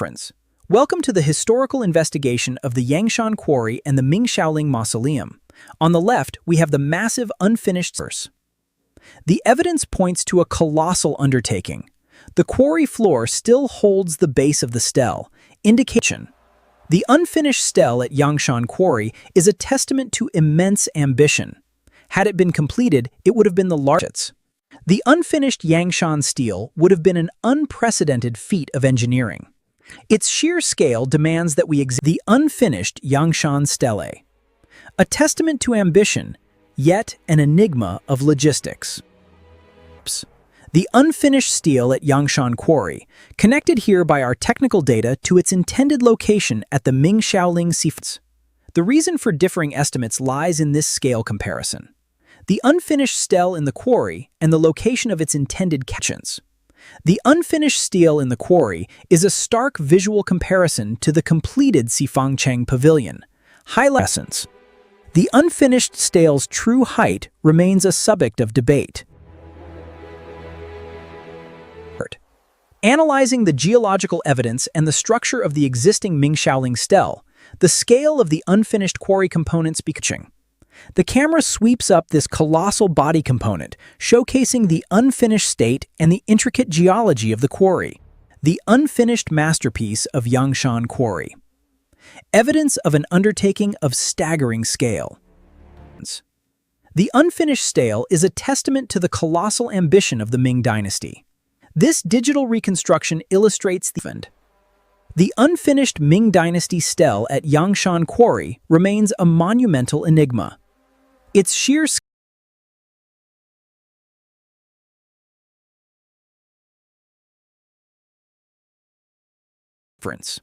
Friends, welcome to the historical investigation of the Yangshan Quarry and the Ming Mausoleum. On the left, we have the massive unfinished source. The evidence points to a colossal undertaking. The quarry floor still holds the base of the stele, indication. The unfinished stele at Yangshan Quarry is a testament to immense ambition. Had it been completed, it would have been the largest. The unfinished Yangshan Stele would have been an unprecedented feat of engineering. Its sheer scale demands that we examine the unfinished Yangshan Stele, a testament to ambition, yet an enigma of logistics. The unfinished stele at Yangshan Quarry, connected here by our technical data to its intended location at the Ming Seafront. The reason for differing estimates lies in this scale comparison. The unfinished stele in the quarry and the location of its intended catchants. The unfinished stele in the quarry is a stark visual comparison to the completed Sifangcheng Pavilion. Essence. The unfinished stele's true height remains a subject of debate. Analyzing the geological evidence and the structure of the existing Ming stele, the scale of the unfinished quarry components becoming. The camera sweeps up this colossal body component, showcasing the unfinished state and the intricate geology of the quarry. The unfinished masterpiece of Yangshan Quarry. Evidence of an undertaking of staggering scale. The unfinished stele is a testament to the colossal ambition of the Ming Dynasty. This digital reconstruction illustrates the unfinished Ming Dynasty stele at Yangshan Quarry remains a monumental enigma. Its sheer difference.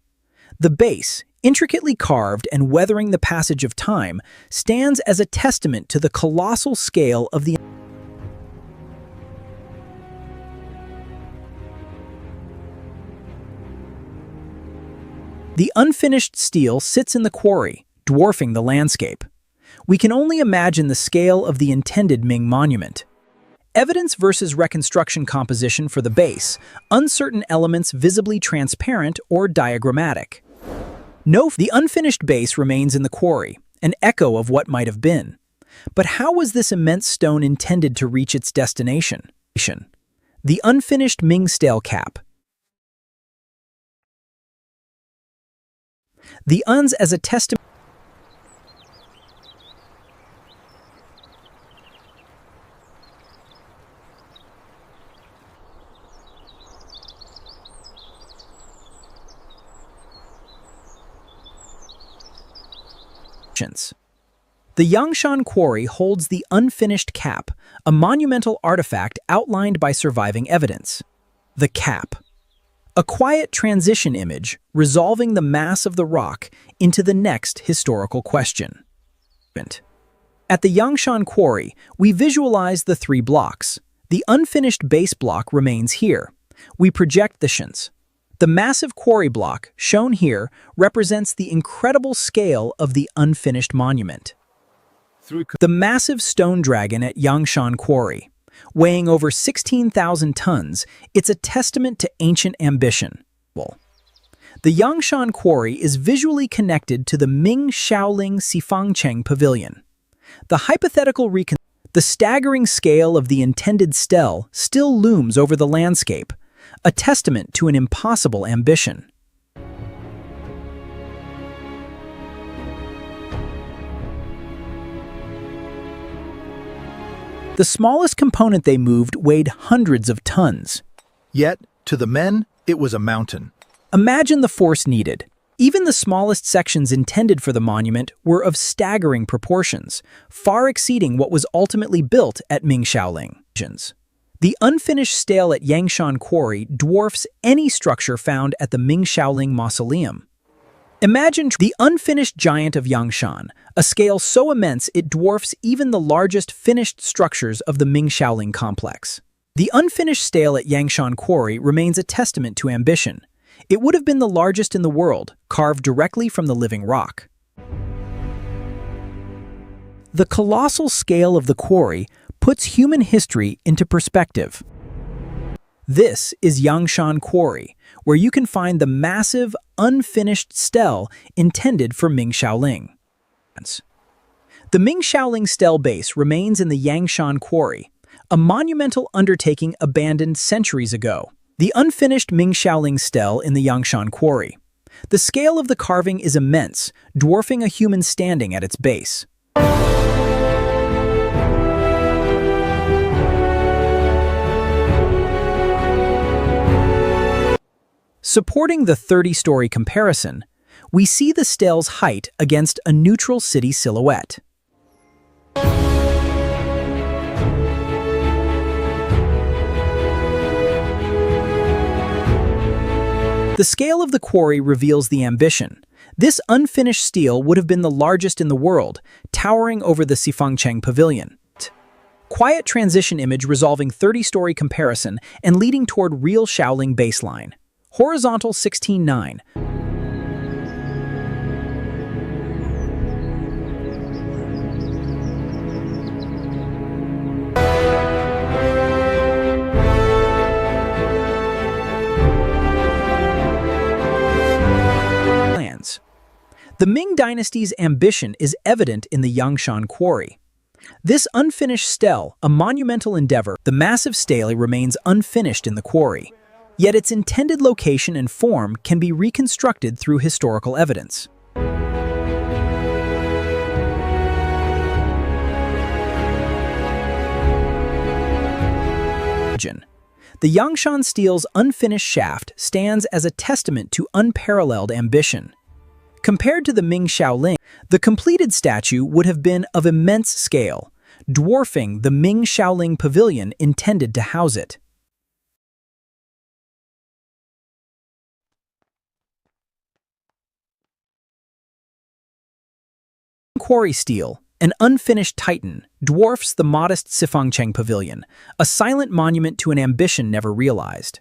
The base, intricately carved and weathering the passage of time, stands as a testament to the colossal scale of the unfinished stele sits in the quarry, dwarfing the landscape. We can only imagine the scale of the intended Ming monument. Evidence versus reconstruction composition for the base, uncertain elements visibly transparent or diagrammatic. The unfinished base remains in the quarry, an echo of what might have been. But how was this immense stone intended to reach its destination? The unfinished Ming stele cap. The uns as a testament. The Yangshan Quarry holds the unfinished cap, a monumental artifact outlined by surviving evidence. The cap. A quiet transition image resolving the mass of the rock into the next historical question. At the Yangshan Quarry, we visualize the three blocks. The unfinished base block remains here. We project the shins. The massive quarry block, shown here, represents the incredible scale of the unfinished monument. The massive stone dragon at Yangshan Quarry, weighing over 16,000 tons, it's a testament to ancient ambition. The Yangshan Quarry is visually connected to the Ming Sifangcheng Pavilion. The hypothetical the staggering scale of the intended stele still looms over the landscape, a testament to an impossible ambition. The smallest component they moved weighed hundreds of tons. Yet, to the men, it was a mountain. Imagine the force needed. Even the smallest sections intended for the monument were of staggering proportions, far exceeding what was ultimately built at Ming Shaoling. The unfinished stele at Yangshan Quarry dwarfs any structure found at the Ming Mausoleum. Imagine the unfinished giant of Yangshan, a scale so immense it dwarfs even the largest finished structures of the Ming complex. The unfinished stele at Yangshan Quarry remains a testament to ambition. It would have been the largest in the world, carved directly from the living rock. The colossal scale of the quarry puts human history into perspective. This is Yangshan Quarry, where you can find the massive, unfinished stele intended for Ming Shaoling. The Ming Shaoling stele base remains in the Yangshan Quarry, a monumental undertaking abandoned centuries ago. The unfinished Ming Shaoling stele in the Yangshan Quarry. The scale of the carving is immense, dwarfing a human standing at its base. Supporting the 30-story comparison, we see the stele's height against a neutral city silhouette. The scale of the quarry reveals the ambition. This unfinished stele would have been the largest in the world, towering over the Sifangcheng Pavilion. Quiet transition image resolving 30-story comparison and leading toward real Shaoling baseline. Horizontal 16:9. The Ming Dynasty's ambition is evident in the Yangshan Quarry. This unfinished stele, a monumental endeavor, the massive stele remains unfinished in the quarry. Yet its intended location and form can be reconstructed through historical evidence. The Yangshan Stele's unfinished shaft stands as a testament to unparalleled ambition. Compared to the Ming Shaoling, the completed statue would have been of immense scale, dwarfing the Ming Shaoling pavilion intended to house it. Quarry stele, an unfinished titan, dwarfs the modest Sifangcheng pavilion, a silent monument to an ambition never realized.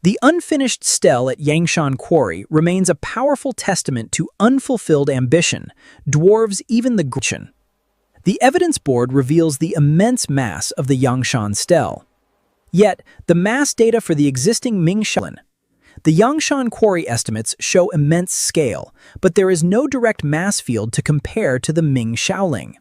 The unfinished stele at Yangshan Quarry remains a powerful testament to unfulfilled ambition, dwarves even the Gretchen. The evidence board reveals the immense mass of the Yangshan stele. Yet, the mass data for the existing Ming Shaoling. The Yangshan Quarry estimates show immense scale, but there is no direct mass field to compare to the Ming Shaoling.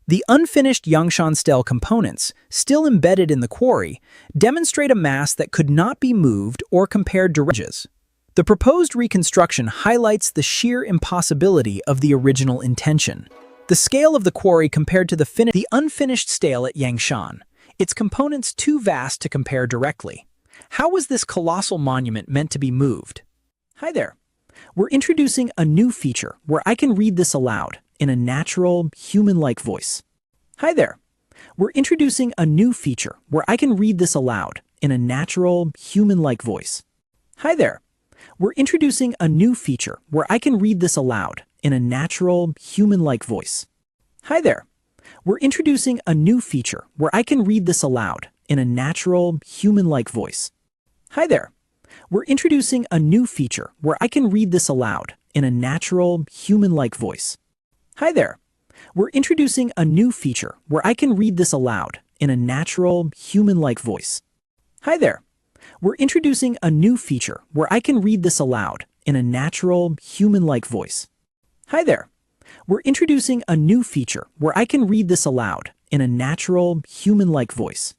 The unfinished Yangshan stele components, still embedded in the quarry, demonstrate a mass that could not be moved or compared to ridges. The proposed reconstruction highlights the sheer impossibility of the original intention. The scale of the quarry compared to the unfinished stele at Yangshan, its components too vast to compare directly. How was this colossal monument meant to be moved? Hi there. We're introducing a new feature where I can read this aloud in a natural, human-like voice. Hi there. We're introducing a new feature where I can read this aloud in a natural, human-like voice. Hi there. We're introducing a new feature where I can read this aloud in a natural, human-like voice. Hi there. We're introducing a new feature where I can read this aloud in a natural, human-like voice. Hi there. We're introducing a new feature where I can read this aloud in a natural, human-like voice. Hi there. We're introducing a new feature where I can read this aloud in a natural, human-like voice. Hi there. We're introducing a new feature where I can read this aloud in a natural, human-like voice. Hi there. We're introducing a new feature where I can read this aloud in a natural, human-like voice.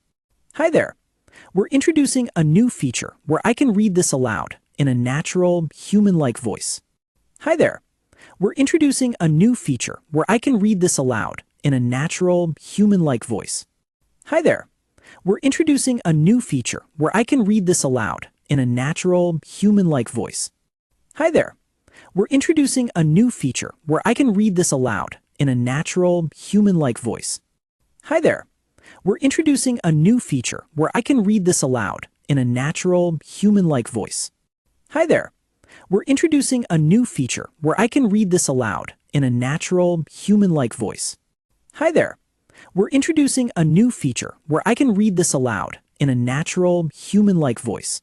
Hi there. We're introducing a new feature where I can read this aloud in a natural, human-like voice. Hi there. We're introducing a new feature where I can read this aloud in a natural, human-like voice. Hi there. We're introducing a new feature where I can read this aloud in a natural, human-like voice. Hi there. We're introducing a new feature where I can read this aloud in a natural, human-like voice. Hi there. We're introducing a new feature where I can read this aloud in a natural, human-like voice. Hi there. We're introducing a new feature where I can read this aloud in a natural, human-like voice. Hi there. We're introducing a new feature where I can read this aloud in a natural, human-like voice.